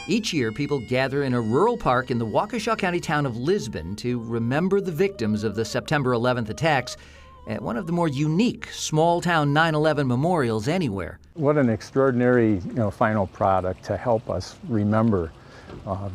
Each year, people gather in a rural park in the Waukesha County town of Lisbon to remember the victims of the September 11th attacks at one of the more unique small-town 9/11 memorials anywhere. What an extraordinary, final product to help us remember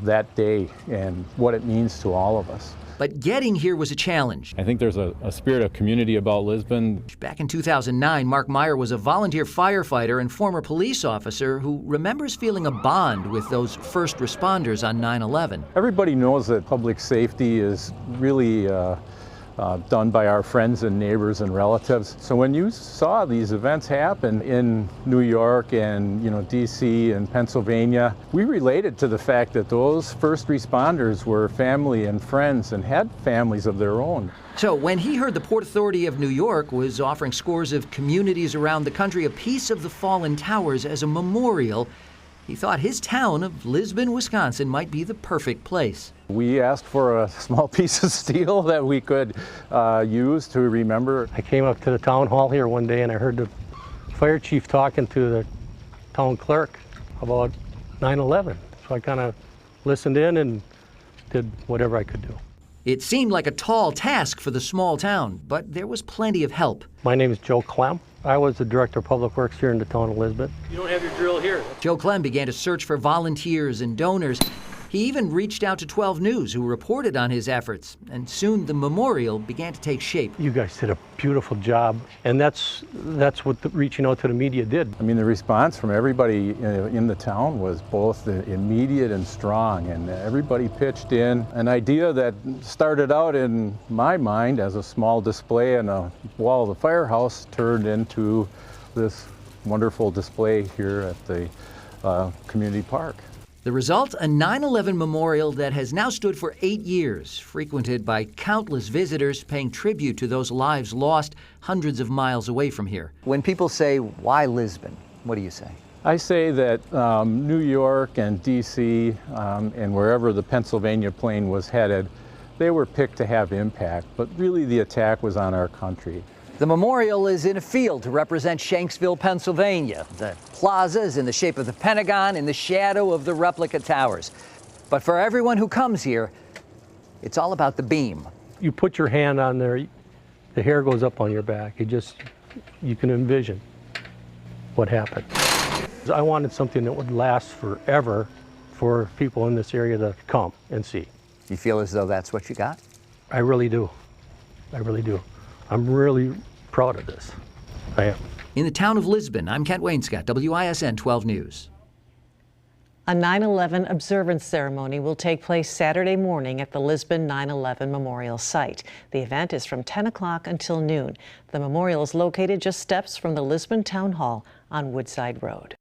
that day and what it means to all of us. But getting here was a challenge. I think there's a spirit of community about Lisbon. Back in 2009, Mark Meyer was a volunteer firefighter and former police officer who remembers feeling a bond with those first responders on 9/11. Everybody knows that public safety is really done by our friends and neighbors and relatives. So when you saw these events happen in New York and DC and Pennsylvania, we related to the fact that those first responders were family and friends and had families of their own. So when he heard the Port Authority of New York was offering scores of communities around the country a piece of the fallen towers as a memorial, he thought his town of Lisbon, Wisconsin might be the perfect place. We asked for a small piece of steel that we could use to remember. I came up to the town hall here one day and I heard the fire chief talking to the town clerk about 9/11. So I kind of listened in and did whatever I could do. It seemed like a tall task for the small town, but there was plenty of help. My name is Joe Clem. I was the Director of Public Works here in the town of Lisbon. You don't have your drill here. Joe Clem began to search for volunteers and donors. He even reached out to 12 News, who reported on his efforts, and soon the memorial began to take shape. You guys did a beautiful job, and that's what reaching out to the media did. I mean, the response from everybody in the town was both immediate and strong, and everybody pitched in. An idea that started out in my mind as a small display on a wall of the firehouse turned into this wonderful display here at the community park. The result, a 9/11 memorial that has now stood for 8 years, frequented by countless visitors paying tribute to those lives lost hundreds of miles away from here. When people say, why Lisbon, what do you say? I say that New York and DC and wherever the Pennsylvania plane was headed, they were picked to have impact, but really the attack was on our country. The memorial is in a field to represent Shanksville, Pennsylvania. The plaza is in the shape of the Pentagon in the shadow of the replica towers. But for everyone who comes here, it's all about the beam. You put your hand on there, the hair goes up on your back. You can envision what happened. I wanted something that would last forever for people in this area to come and see. You feel as though that's what you got? I really do. I really do. I'm really proud of this. I am. In the town of Lisbon, I'm Kent Wainscott, WISN 12 News. A 9/11 observance ceremony will take place Saturday morning at the Lisbon 9/11 Memorial Site. The event is from 10 o'clock until noon. The memorial is located just steps from the Lisbon Town Hall on Woodside Road.